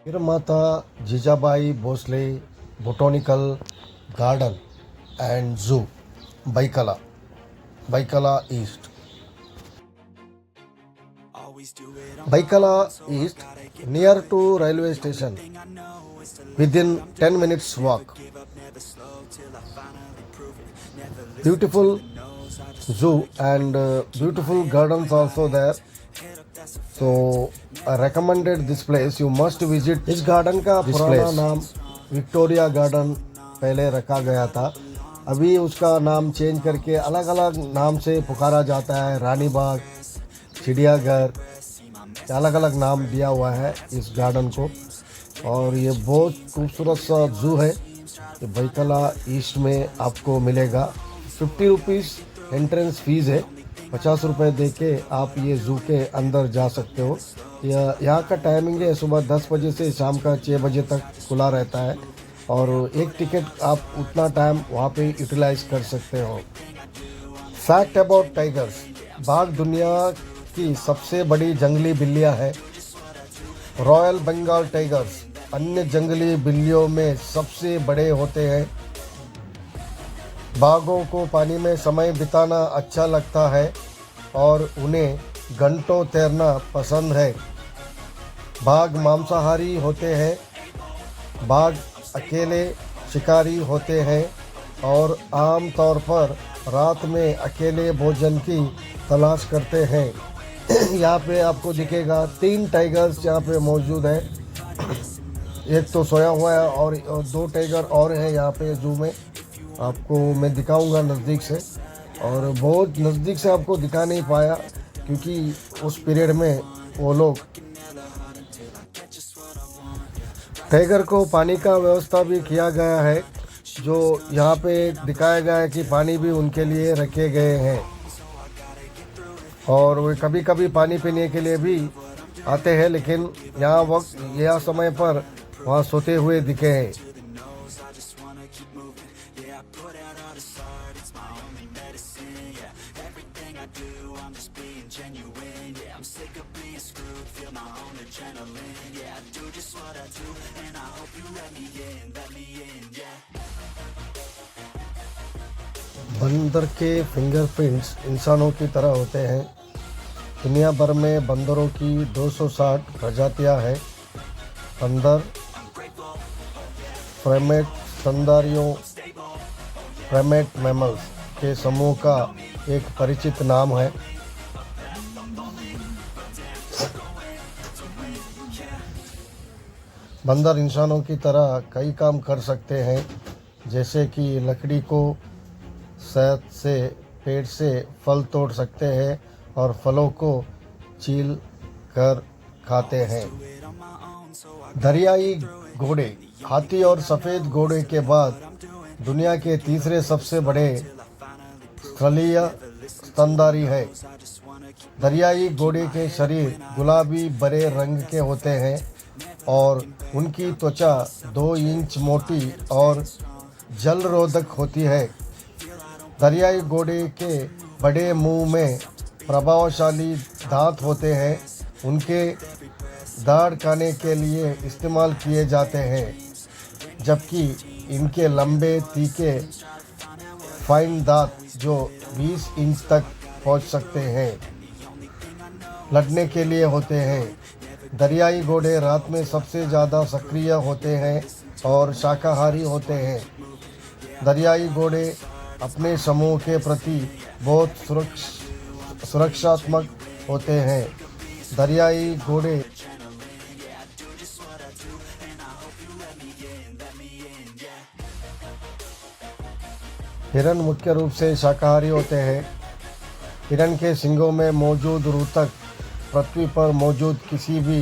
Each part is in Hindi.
Virmata Jijabai Bhosle Botanical Garden and Zoo, Baikala East. Baikala East, near to railway station, within 10 minutes walk. Beautiful zoo and beautiful gardens also there. So I recommended this place. You must visit. इस गार्डन का पुराना नाम विक्टोरिया गार्डन पहले रखा गया था. अभी उसका नाम चेंज करके अलग अलग नाम से पुकारा जाता है. रानी बाग, चिड़ियाघर, अलग अलग नाम दिया हुआ है इस गार्डन को. और ये बहुत खूबसूरत सा जू है. ये बैकला ईस्ट में आपको मिलेगा. 50 रुपीज़ एंट्रेंस फीस है. 50 रुपये दे के आप ये ज़ू के अंदर जा सकते हो. यहाँ का टाइमिंग है सुबह 10 बजे से शाम का 6 बजे तक खुला रहता है. और एक टिकट आप उतना टाइम वहाँ पे यूटिलाइज कर सकते हो. Fact about tigers. बाघ दुनिया की सबसे बड़ी जंगली बिल्लियाँ है. रॉयल बंगाल टाइगर्स अन्य जंगली बिल्लियों में सबसे बड़े होते हैं. बाघों को पानी में समय बिताना अच्छा लगता है और उन्हें घंटों तैरना पसंद है. बाघ मांसाहारी होते हैं. बाघ अकेले शिकारी होते हैं और आम तौर पर रात में अकेले भोजन की तलाश करते हैं. यहाँ पे आपको दिखेगा 3 टाइगर्स यहाँ पे मौजूद हैं. एक तो सोया हुआ है और 2 टाइगर और हैं यहाँ पे जू में. आपको मैं दिखाऊंगा नज़दीक से. और बहुत नज़दीक से आपको दिखा नहीं पाया क्योंकि उस पीरियड में वो लोग. टाइगर को पानी का व्यवस्था भी किया गया है. जो यहाँ पे दिखाया गया है कि पानी भी उनके लिए रखे गए हैं. और वे कभी कभी पानी पीने के लिए भी आते हैं. लेकिन यहाँ समय पर वहाँ सोते हुए दिखे हैं. बंदर के फिंगरप्रिंट्स इंसानों की तरह होते हैं. दुनिया भर में बंदरों की 260 प्रजातियां हैं. बंदर प्राइमेट स्तनधारियों प्राइमेट मैमल्स के समूह का एक परिचित नाम है. बंदर इंसानों की तरह कई काम कर सकते हैं, जैसे कि लकड़ी को शहद से पेड़ से फल तोड़ सकते हैं और फलों को छील कर खाते हैं. दरियाई घोड़े. हाथी और सफ़ेद घोड़े के बाद दुनिया के तीसरे सबसे बड़े स्थलीय स्तनधारी है. दरियाई घोड़े के शरीर गुलाबी बड़े रंग के होते हैं और उनकी त्वचा 2 इंच मोटी और जलरोधक होती है. दरियाई घोड़े के बड़े मुंह में प्रभावशाली दांत होते हैं. उनके दाढ़ खाने के लिए इस्तेमाल किए जाते हैं, जबकि इनके लंबे तीखे फाइन दांत जो 20 इंच तक पहुंच सकते हैं लड़ने के लिए होते हैं. दरियाई घोड़े रात में सबसे ज़्यादा सक्रिय होते हैं और शाकाहारी होते हैं. दरियाई घोड़े अपने समूह के प्रति बहुत सुरक्षात्मक होते हैं. दरियाई घोड़े हिरन मुख्य रूप से शाकाहारी होते हैं. हिरन के सींगों में मौजूद ऊतक पृथ्वी पर मौजूद किसी भी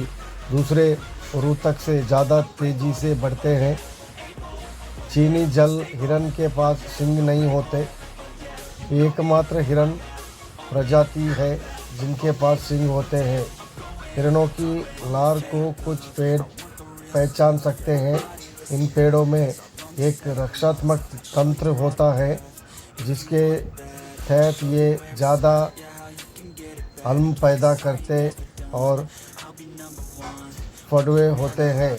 दूसरे ऊतक से ज़्यादा तेज़ी से बढ़ते हैं. चीनी जल हिरन के पास सींग नहीं होते. एकमात्र हिरन प्रजाति है जिनके पास सींग होते हैं. हिरणों की लार को कुछ पेड़ पहचान सकते हैं. इन पेड़ों में एक रक्षात्मक तंत्र होता है जिसके तहत ये ज़्यादा हल्म पैदा करते और फड़ुए होते हैं.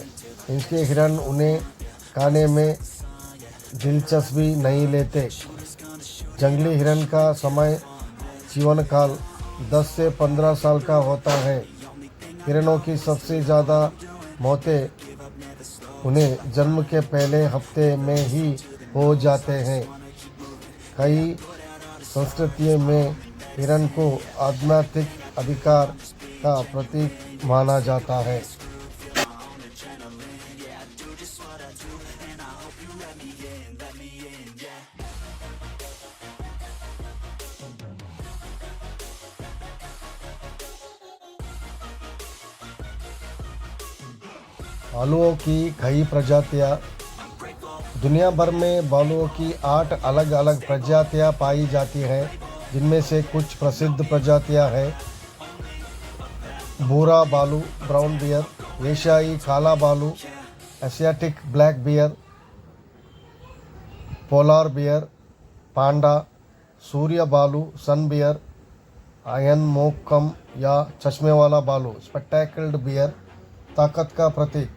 इनके हिरन उन्हें खाने में दिलचस्पी नहीं लेते। जंगली हिरन का समय जीवन काल 10 से 15 साल का होता है। हिरणों की सबसे ज़्यादा मौतें उन्हें जन्म के पहले हफ्ते में ही हो जाते हैं। कई संस्कृतियों में हिरण को आध्यात्मिक अधिकार का प्रतीक माना जाता है। भालुओं की कई प्रजातियां। दुनिया भर में भालुओं की 8 अलग अलग प्रजातियां पाई जाती हैं, जिनमें से कुछ प्रसिद्ध प्रजातियां हैं भूरा भालू ब्राउन बियर, एशियाई काला भालू, Asiatic black bear, polar bear, panda, सूर्य भालू सन बियर, आयन मोकम या चश्मे वाला भालू, स्पेक्टेकल्ड बियर, ताकत का प्रतीक।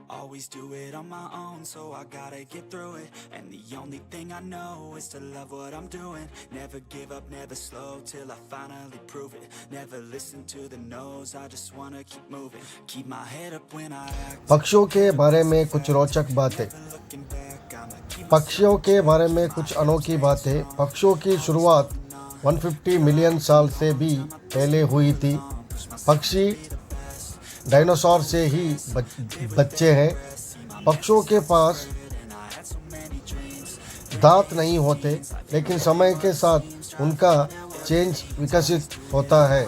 Always do it on my own, so I gotta get through it. And the only thing I know is to love what I'm doing. Never give up, never slow, till I finally prove it. Never listen to the no's, I just wanna keep moving. Keep my head up when I act. पक्षियों के बारे में कुछ रोचक बातें। पक्षियों के बारे में कुछ अनोखी बातें। पक्षियों की शुरुआत 150 मिलियन साल से भी पहले हुई थी। पक्षी डायनासोर से ही बच्चे हैं। पक्षियों के पास दांत नहीं होते, लेकिन समय के साथ उनका चेंज विकसित होता है।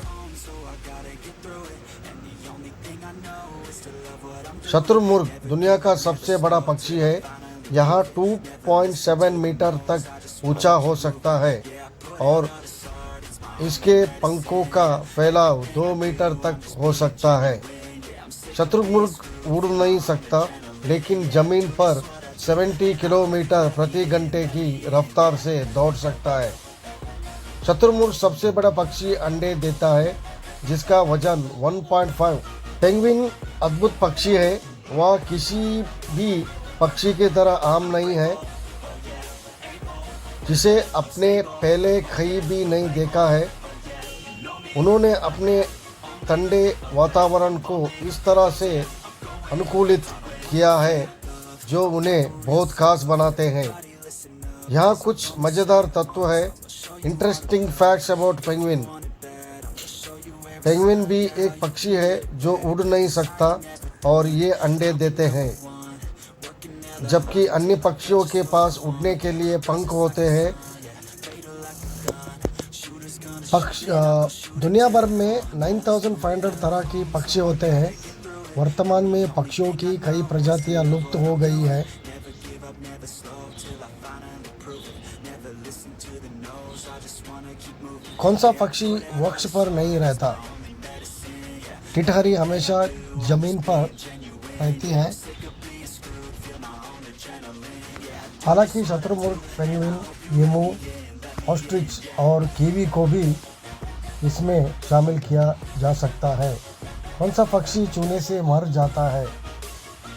शुतुरमुर्ग दुनिया का सबसे बड़ा पक्षी है। यह 2.7 मीटर तक ऊंचा हो सकता है और इसके पंखों का फैलाव 2 मीटर तक हो सकता है। शुतुरमुर्ग उड़ नहीं सकता, लेकिन जमीन पर 70 किलोमीटर प्रति घंटे की रफ्तार से दौड़ सकता है। शुतुरमुर्ग सबसे बड़ा पक्षी अंडे देता है, जिसका वजन 1.5। पेंगुइन अद्भुत पक्षी है। वह किसी भी पक्षी की तरह आम नहीं है, जिसे अपने पहले कहीं भी नहीं देखा है। उन्होंने अपने ठंडे वातावरण को इस तरह से अनुकूलित किया है जो उन्हें बहुत खास बनाते हैं। यहाँ कुछ मज़ेदार तत्व है। Interesting facts about penguin. Penguin भी एक पक्षी है जो उड़ नहीं सकता और ये अंडे देते हैं, जबकि अन्य पक्षियों के पास उड़ने के लिए पंख होते हैं। दुनिया भर में 9500 तरह की पक्षी होते हैं। वर्तमान में पक्षियों की कई प्रजातियां लुप्त हो गई हैं। कौन सा पक्षी वृक्ष पर नहीं रहता? टिटहरी हमेशा जमीन पर रहती है। हालांकि शुतुरमुर्ग, पेंगुइन, ईमू, ऑस्ट्रिच और कीवी को भी इसमें शामिल किया जा सकता है। कौन सा पक्षी चूने से मर जाता है?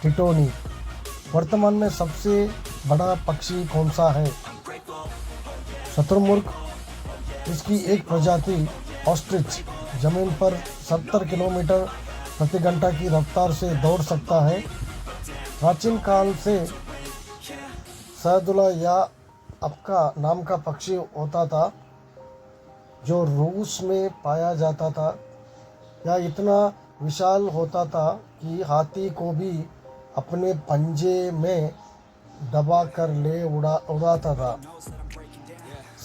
टिटोनी। वर्तमान में सबसे बड़ा पक्षी कौन सा है? शुतुरमुर्ग। इसकी एक प्रजाति ऑस्ट्रिच जमीन पर 70 किलोमीटर प्रति घंटा की रफ्तार से दौड़ सकता है। प्राचीन काल से सहदुला या अपका नाम का पक्षी होता था, जो रूस में पाया जाता था। यह इतना विशाल होता था कि हाथी को भी अपने पंजे में दबा कर ले उड़ाता था।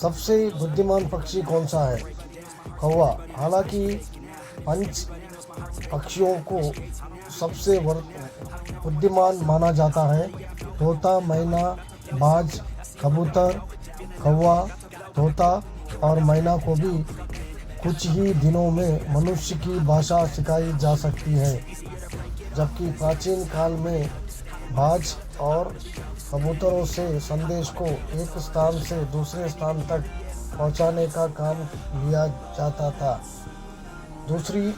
सबसे बुद्धिमान पक्षी कौन सा है? कौवा। हालांकि पंच पक्षियों को सबसे बुद्धिमान माना जाता है। तोता, मैना, बाज, कबूतर, कौवा, तोता और मैना को भी कुछ ही दिनों में मनुष्य की भाषा सिखाई जा सकती है, जबकि प्राचीन काल में बाज और कबूतरों से संदेश को एक स्थान से दूसरे स्थान तक पहुंचाने का काम लिया जाता था। दूसरी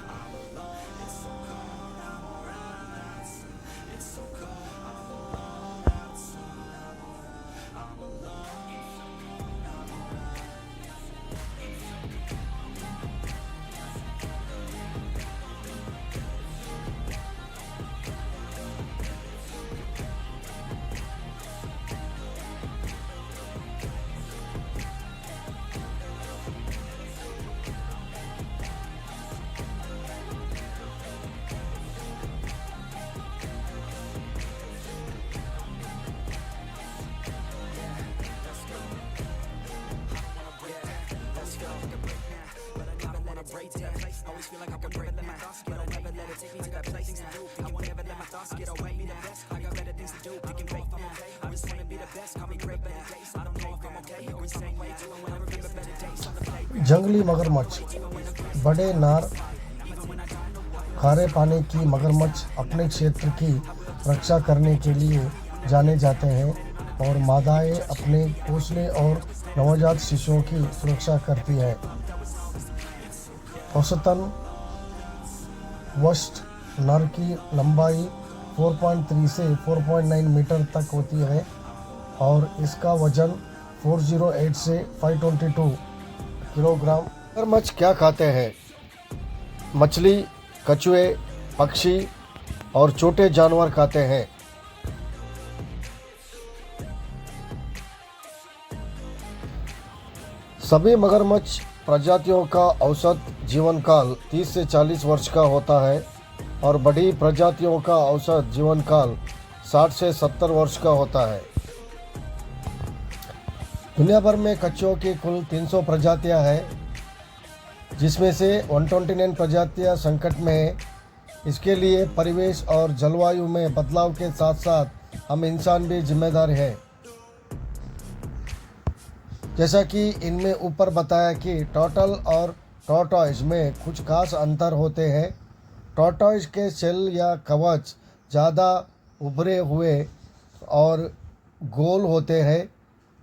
जंगली मगरमच्छ। बड़े नार खारे पानी की मगरमच्छ अपने क्षेत्र की रक्षा करने के लिए जाने जाते हैं और मादाएं अपने घोंसले और नवजात शिशुओं की सुरक्षा करती हैं। औसतन वस्त नर की लंबाई 4.3 से 4.9 मीटर तक होती है और इसका वजन 408 से 522 किलोग्राम। मगरमच्छ क्या खाते हैं? मछली, कछुए, पक्षी और छोटे जानवर खाते हैं। सभी मगरमच्छ प्रजातियों का औसत जीवन काल 30 से 40 वर्ष का होता है और बड़ी प्रजातियों का औसत जीवन काल 60 से 70 वर्ष का होता है। दुनिया भर में कछुओं की कुल 300 प्रजातियां हैं, जिसमें से 129 प्रजातियां संकट में हैं। इसके लिए परिवेश और जलवायु में बदलाव के साथ साथ हम इंसान भी जिम्मेदार हैं। जैसा कि इनमें ऊपर बताया कि टर्टल और टॉर्टॉइस में कुछ खास अंतर होते हैं। टॉर्टॉइस के शेल या कवच ज़्यादा उभरे हुए और गोल होते हैं,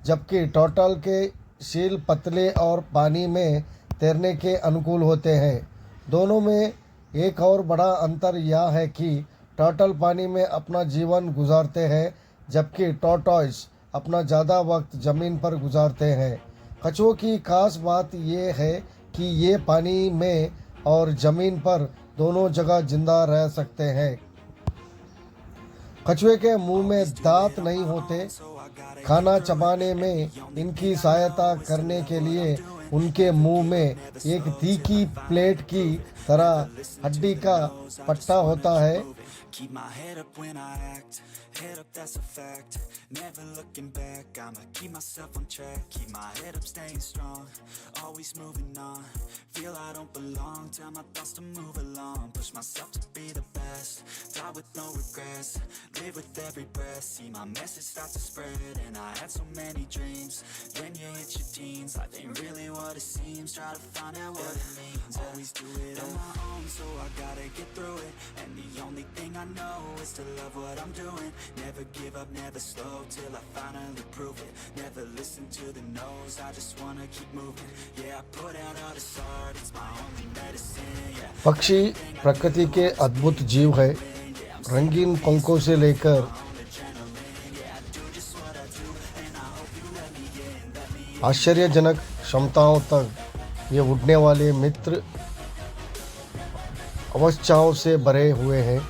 जबकि टर्टल के शेल पतले और पानी में तैरने के अनुकूल होते हैं। दोनों में एक और बड़ा अंतर यह है कि टर्टल पानी में अपना जीवन गुजारते हैं, जबकि टॉर्टॉइस अपना ज़्यादा वक्त ज़मीन पर गुजारते हैं। कछुओं की खास बात यह है कि ये पानी में और ज़मीन पर दोनों जगह जिंदा रह सकते हैं। कछुए के मुंह में दांत नहीं होते। खाना चबाने में इनकी सहायता करने के लिए उनके मुंह में एक तीखी प्लेट की तरह हड्डी का पट्टा होता है। Keep my head up when I act, head up that's a fact, never looking back, I'ma keep myself on track, keep my head up staying strong, always moving on, feel I don't belong, tell my thoughts to move along, push myself to be the best, die with no regrets, live with every breath, see my message start to spread, and I had so many dreams, when you hit your teens, life ain't really what it seems, try to find out what it means, always do it on my own, so I gotta get through it, and the only thing I know is to love what I'm doing, never give up, never slow, till I finally prove it, never listen to the no's, I just wanna keep moving, yeah, I put out all this art, it's my only medicine, yeah. पक्षी प्रकृति के अद्भुत जीव है। रंगीन पंखों से लेकर आश्चर्यजनक क्षमताओं तक ये उड़ने वाले मित्र अवस्थाओं से भरे हुए हैं।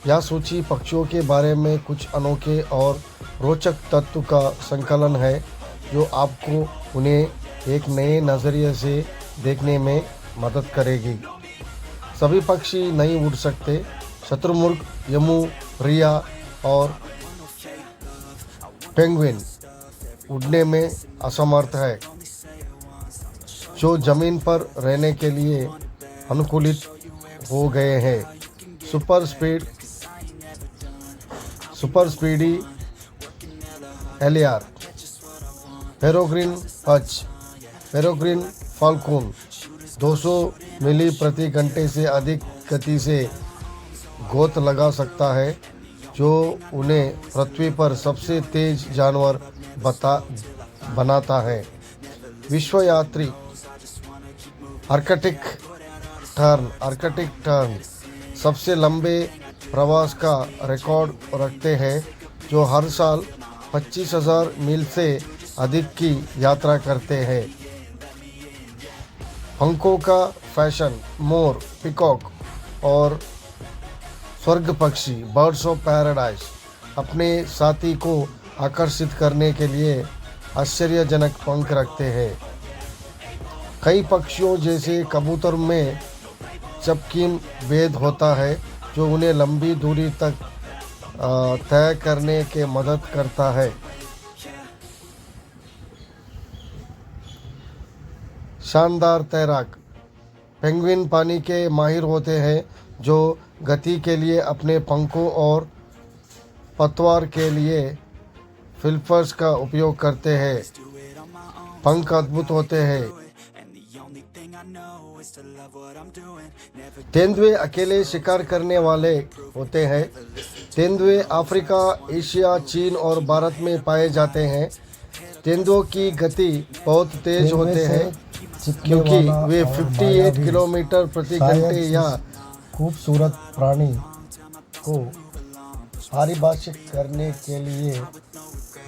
यह सूची पक्षियों के बारे में कुछ अनोखे और रोचक तत्व का संकलन है, जो आपको उन्हें एक नए नज़रिए से देखने में मदद करेगी। सभी पक्षी नहीं उड़ सकते। शत्रुमुर्ग, यमू, रिया और पेंगुइन उड़ने में असमर्थ है, जो ज़मीन पर रहने के लिए अनुकूलित हो गए हैं। Super speedy एलियार, peregrine Hutch, peregrine falcon 200 मील प्रति घंटे से अधिक गति से गोत लगा सकता है, जो उन्हें पृथ्वी पर सबसे तेज जानवर बनाता है। विश्व यात्री आर्कटिक टर्न आर्कटिक टर्न सबसे लंबे प्रवास का रिकॉर्ड रखते हैं, जो हर साल 25,000 मील से अधिक की यात्रा करते हैं। पंखों का फैशन, मोर, पिकॉक और स्वर्ग पक्षी बर्ड्स ऑफ पैराडाइज अपने साथी को आकर्षित करने के लिए आश्चर्यजनक पंख रखते हैं। कई पक्षियों जैसे कबूतर में चपकीन भेद होता है, जो उन्हें लंबी दूरी तक तय करने के मदद करता है। शानदार तैराक, पेंगुइन पानी के माहिर होते हैं, जो गति के लिए अपने पंखों और पतवार के लिए फ्लिपर्स का उपयोग करते हैं। पंख अद्भुत होते हैं। तेंदुए अकेले शिकार करने वाले होते हैं। तेंदुए अफ्रीका, एशिया, चीन और भारत में पाए जाते हैं। तेंदुओं की गति बहुत तेज होते हैं, क्योंकि वे 58 किलोमीटर प्रति घंटे या खूबसूरत प्राणी को परिभाषित करने के लिए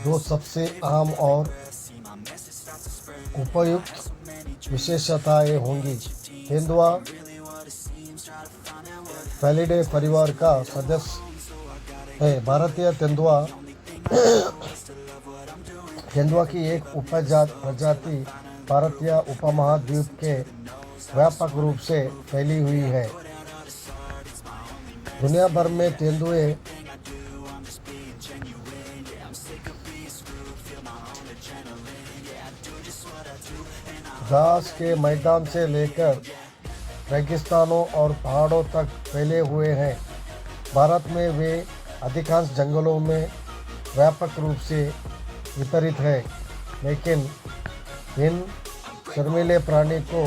दो सबसे आम और उपयुक्त विशेषताएं होंगी। तेंदुआ फेलिडे परिवार का सदस्य है। भारतीय तेंदुआ की एक प्रजाति भारतीय उपमहाद्वीप के व्यापक रूप से फैली हुई है। दुनिया भर में तेंदुए घास के मैदान से लेकर रेगिस्तानों और पहाड़ों तक फैले हुए हैं। भारत में वे अधिकांश जंगलों में व्यापक रूप से वितरित है, लेकिन इन शर्मीले प्राणी को